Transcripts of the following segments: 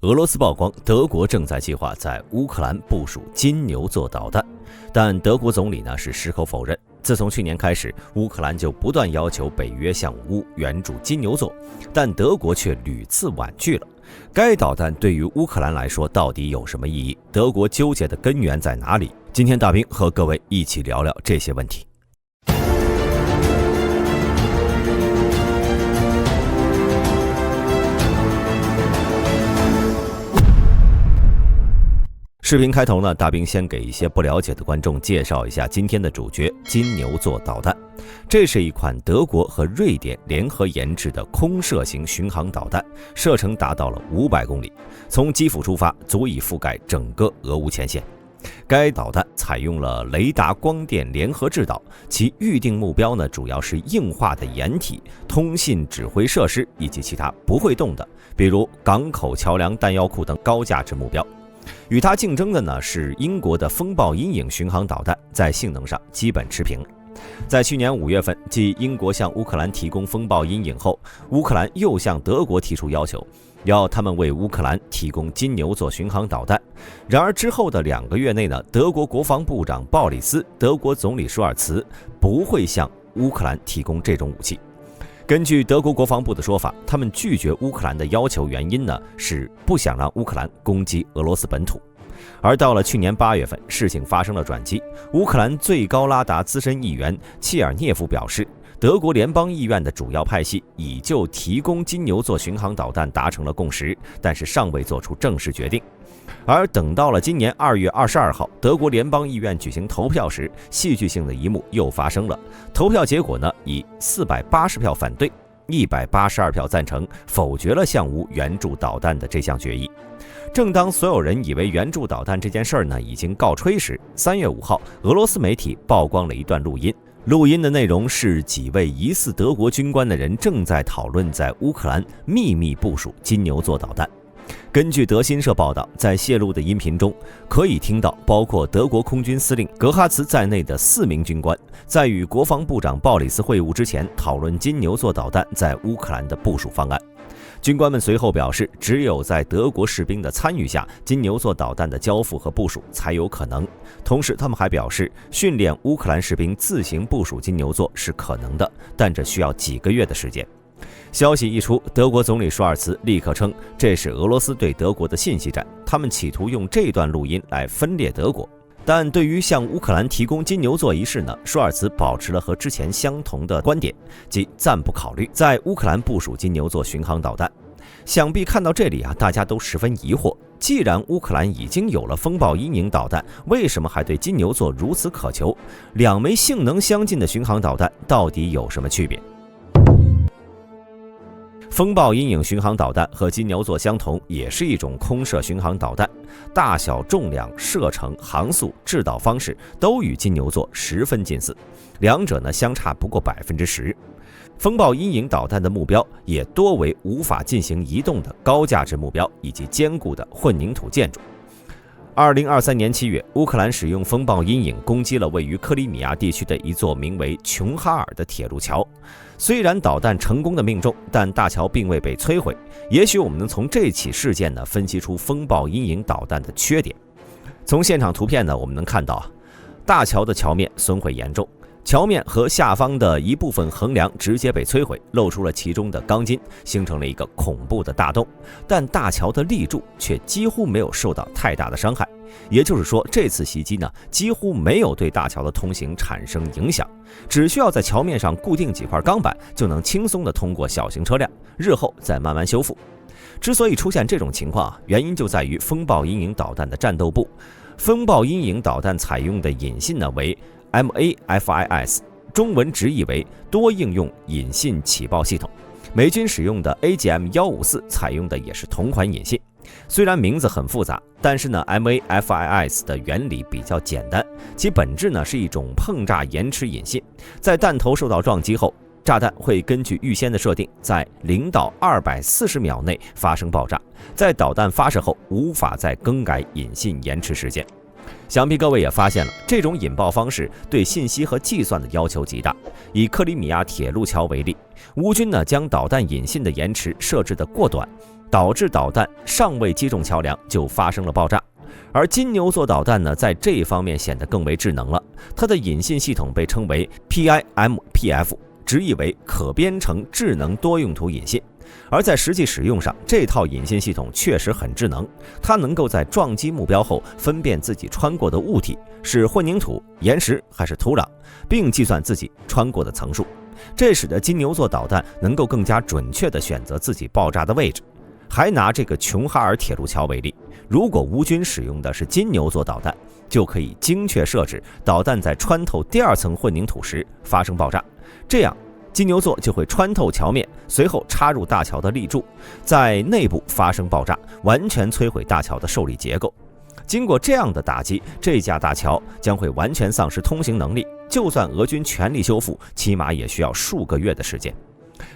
俄罗斯曝光，德国正在计划在乌克兰部署金牛座导弹，但德国总理是矢口否认。自从去年开始，乌克兰就不断要求北约向乌援助金牛座，但德国却屡次婉拒了。该导弹对于乌克兰来说到底有什么意义？德国纠结的根源在哪里？今天大兵和各位一起聊聊这些问题。视频开头大兵先给一些不了解的观众介绍一下今天的主角金牛座导弹。这是一款德国和瑞典联合研制的空射型巡航导弹，射程达到了500公里，从基辅出发，足以覆盖整个俄乌前线。该导弹采用了雷达光电联合制导，其预定目标主要是硬化的掩体、通信指挥设施以及其他不会动的，比如港口、桥梁、弹药库等高价值目标。与它竞争的是英国的风暴阴影巡航导弹，在性能上基本持平。在去年5月份，继英国向乌克兰提供风暴阴影后，乌克兰又向德国提出要求，要他们为乌克兰提供金牛座巡航导弹。然而之后的2个月内德国国防部长鲍里斯、德国总理舒尔茨不会向乌克兰提供这种武器。根据德国国防部的说法，他们拒绝乌克兰的要求原因是不想让乌克兰攻击俄罗斯本土。而到了去年8月份，事情发生了转机。乌克兰最高拉达资深议员切尔涅夫表示，德国联邦议院的主要派系已就提供金牛座巡航导弹达成了共识，但是尚未做出正式决定。而等到了今年2月22号，德国联邦议院举行投票时，戏剧性的一幕又发生了。投票结果以480票反对、182票赞成，否决了向乌援助导弹的这项决议。正当所有人以为援助导弹这件事已经告吹时，3月5号，俄罗斯媒体曝光了一段录音。录音的内容是几位疑似德国军官的人正在讨论在乌克兰秘密部署金牛座导弹。根据德新社报道，在泄露的音频中，可以听到包括德国空军司令格哈茨在内的4名军官在与国防部长鲍里斯会晤之前讨论金牛座导弹在乌克兰的部署方案。军官们随后表示，只有在德国士兵的参与下，金牛座导弹的交付和部署才有可能。同时，他们还表示，训练乌克兰士兵自行部署金牛座是可能的，但这需要几个月的时间。消息一出，德国总理舒尔茨立刻称，这是俄罗斯对德国的信息战，他们企图用这段录音来分裂德国。但对于向乌克兰提供金牛座一事舒尔茨保持了和之前相同的观点，即暂不考虑在乌克兰部署金牛座巡航导弹。想必看到这里大家都十分疑惑，既然乌克兰已经有了风暴阴影导弹，为什么还对金牛座如此渴求？两枚性能相近的巡航导弹到底有什么区别？风暴阴影巡航导弹和金牛座相同，也是一种空射巡航导弹，大小、重量、射程、航速、制导方式都与金牛座十分近似，两者相差不过10%。风暴阴影导弹的目标也多为无法进行移动的高价值目标以及坚固的混凝土建筑。2023年7月，乌克兰使用风暴阴影攻击了位于克里米亚地区的一座名为琼哈尔的铁路桥。虽然导弹成功的命中，但大桥并未被摧毁。也许我们能从这起事件分析出风暴阴影导弹的缺点。从现场图片我们能看到，大桥的桥面损毁严重，桥面和下方的一部分横梁直接被摧毁，露出了其中的钢筋，形成了一个恐怖的大洞。但大桥的立柱却几乎没有受到太大的伤害，也就是说，这次袭击几乎没有对大桥的通行产生影响，只需要在桥面上固定几块钢板，就能轻松地通过小型车辆，日后再慢慢修复。之所以出现这种情况原因就在于风暴阴影导弹的战斗部。风暴阴影导弹采用的引信为MAFIS， 中文直译为多应用引信起爆系统。美军使用的 AGM-154 采用的也是同款引信。虽然名字很复杂，但是MAFIS 的原理比较简单，其本质是一种碰炸延迟引信。在弹头受到撞击后，炸弹会根据预先的设定，在0到240秒内发生爆炸。在导弹发射后，无法再更改引信延迟时间。想必各位也发现了，这种引爆方式对信息和计算的要求极大。以克里米亚铁路桥为例，乌军将导弹引信的延迟设置得过短，导致导弹尚未击中桥梁就发生了爆炸。而金牛座导弹在这一方面显得更为智能了，它的引信系统被称为 PIMPF， 直译为可编程智能多用途引信。而在实际使用上，这套引信系统确实很智能，它能够在撞击目标后分辨自己穿过的物体是混凝土、岩石还是土壤，并计算自己穿过的层数。这使得金牛座导弹能够更加准确地选择自己爆炸的位置。还拿这个琼哈尔铁路桥为例，如果乌军使用的是金牛座导弹，就可以精确设置导弹在穿透第二层混凝土时发生爆炸，这样金牛座就会穿透桥面，随后插入大桥的立柱，在内部发生爆炸，完全摧毁大桥的受力结构。经过这样的打击，这架大桥将会完全丧失通行能力，就算俄军全力修复，起码也需要数个月的时间。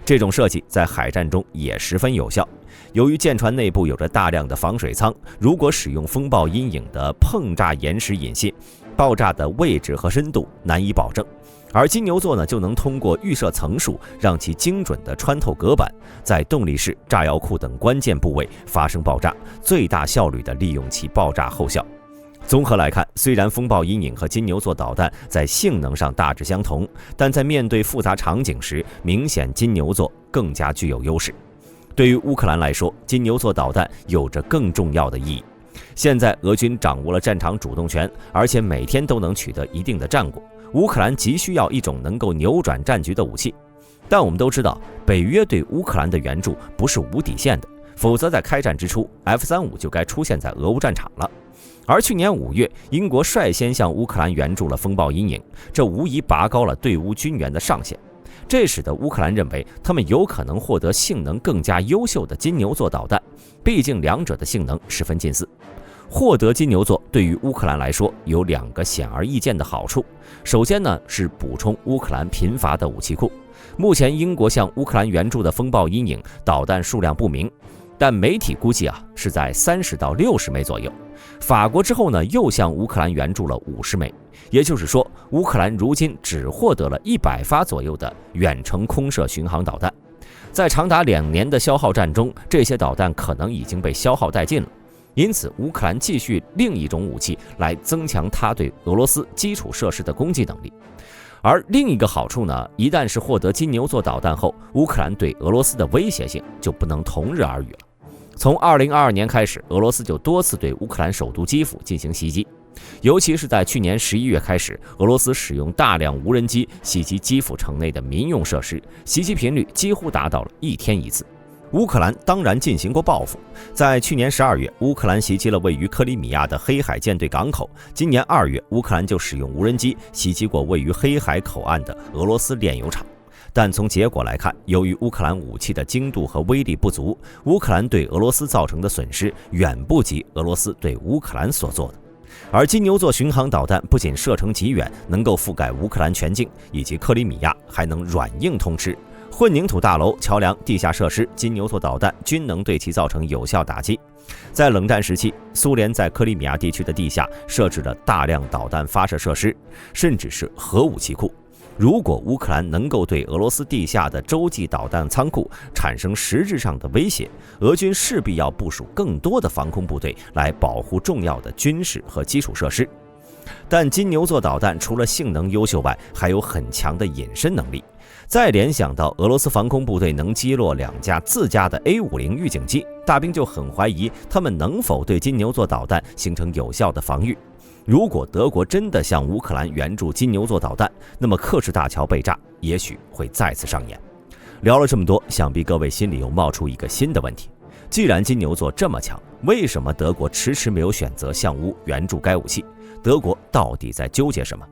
这种设计在海战中也十分有效。由于舰船内部有着大量的防水舱，如果使用风暴阴影的碰炸岩石引信，爆炸的位置和深度难以保证。而金牛座就能通过预设层数，让其精准地穿透隔板，在动力室、炸药库等关键部位发生爆炸，最大效率地利用其爆炸后效。综合来看，虽然风暴阴影和金牛座导弹在性能上大致相同，但在面对复杂场景时，明显金牛座更加具有优势。对于乌克兰来说，金牛座导弹有着更重要的意义。现在俄军掌握了战场主动权，而且每天都能取得一定的战果。乌克兰急需要一种能够扭转战局的武器，但我们都知道，北约对乌克兰的援助不是无底线的，否则在开战之初 F-35就该出现在俄乌战场了。而去年5月，英国率先向乌克兰援助了风暴阴影，这无疑拔高了对乌军援的上限。这使得乌克兰认为他们有可能获得性能更加优秀的金牛座导弹，毕竟两者的性能十分近似。获得金牛座对于乌克兰来说有2个显而易见的好处。首先是补充乌克兰贫乏的武器库。目前英国向乌克兰援助的风暴阴影导弹数量不明，但媒体估计是在30到60枚左右。法国之后又向乌克兰援助了50枚，也就是说，乌克兰如今只获得了100发左右的远程空射巡航导弹。在长达2年的消耗战中，这些导弹可能已经被消耗殆尽了。因此，乌克兰继续另一种武器来增强它对俄罗斯基础设施的攻击能力。而另一个好处一旦是获得金牛座导弹后，乌克兰对俄罗斯的威胁性就不能同日而语了。从2022年开始，俄罗斯就多次对乌克兰首都基辅进行袭击，尤其是在去年11月开始，俄罗斯使用大量无人机袭击基辅城内的民用设施，袭击频率几乎达到了1天1次。乌克兰当然进行过报复，在去年12月，乌克兰袭击了位于克里米亚的黑海舰队港口；今年2月，乌克兰就使用无人机袭击过位于黑海口岸的俄罗斯炼油厂。但从结果来看，由于乌克兰武器的精度和威力不足，乌克兰对俄罗斯造成的损失远不及俄罗斯对乌克兰所做的。而金牛座巡航导弹不仅射程极远，能够覆盖乌克兰全境以及克里米亚，还能软硬通吃。混凝土大楼、桥梁、地下设施，金牛座导弹均能对其造成有效打击。在冷战时期，苏联在克里米亚地区的地下设置了大量导弹发射设施，甚至是核武器库。如果乌克兰能够对俄罗斯地下的洲际导弹仓库产生实质上的威胁，俄军势必要部署更多的防空部队来保护重要的军事和基础设施。但金牛座导弹除了性能优秀外，还有很强的隐身能力。再联想到俄罗斯防空部队能击落2架自家的 A-50预警机，大兵就很怀疑他们能否对金牛座导弹形成有效的防御。如果德国真的向乌克兰援助金牛座导弹，那么克什大桥被炸也许会再次上演。聊了这么多，想必各位心里又冒出一个新的问题：既然金牛座这么强，为什么德国迟迟没有选择向乌援助该武器？德国到底在纠结什么？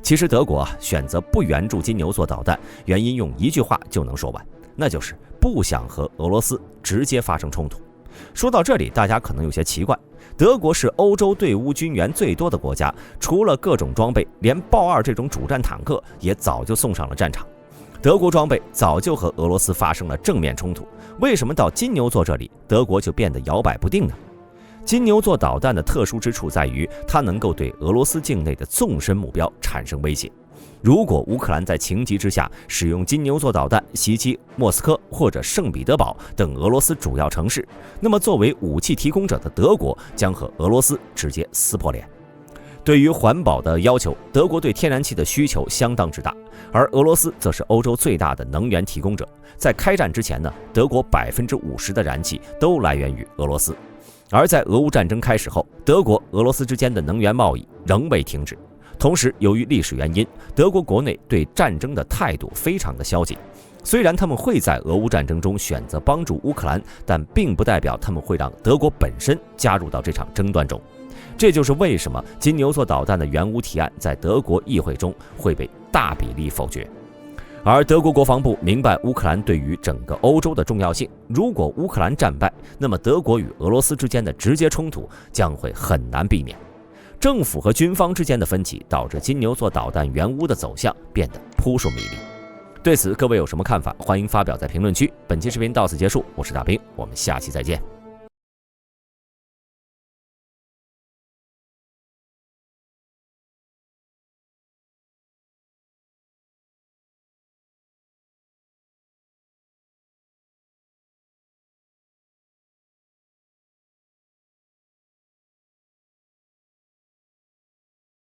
其实德国选择不援助金牛座导弹，原因用一句话就能说完，那就是不想和俄罗斯直接发生冲突。说到这里，大家可能有些奇怪，德国是欧洲对乌军援最多的国家，除了各种装备，连豹2这种主战坦克也早就送上了战场。德国装备早就和俄罗斯发生了正面冲突，为什么到金牛座这里，德国就变得摇摆不定呢？金牛座导弹的特殊之处在于，它能够对俄罗斯境内的纵深目标产生威胁。如果乌克兰在情急之下使用金牛座导弹袭击莫斯科或者圣彼得堡等俄罗斯主要城市，那么作为武器提供者的德国将和俄罗斯直接撕破脸。对于环保的要求，德国对天然气的需求相当之大，而俄罗斯则是欧洲最大的能源提供者。在开战之前呢，德国50%的燃气都来源于俄罗斯，而在俄乌战争开始后，德国、俄罗斯之间的能源贸易仍未停止。同时，由于历史原因，德国国内对战争的态度非常的消极。虽然他们会在俄乌战争中选择帮助乌克兰，但并不代表他们会让德国本身加入到这场争端中。这就是为什么金牛座导弹的援乌提案在德国议会中会被大比例否决。而德国国防部明白乌克兰对于整个欧洲的重要性，如果乌克兰战败，那么德国与俄罗斯之间的直接冲突将会很难避免。政府和军方之间的分歧导致金牛座导弹援乌的走向变得扑朔迷离。对此，各位有什么看法？欢迎发表在评论区。本期视频到此结束，我是大兵，我们下期再见。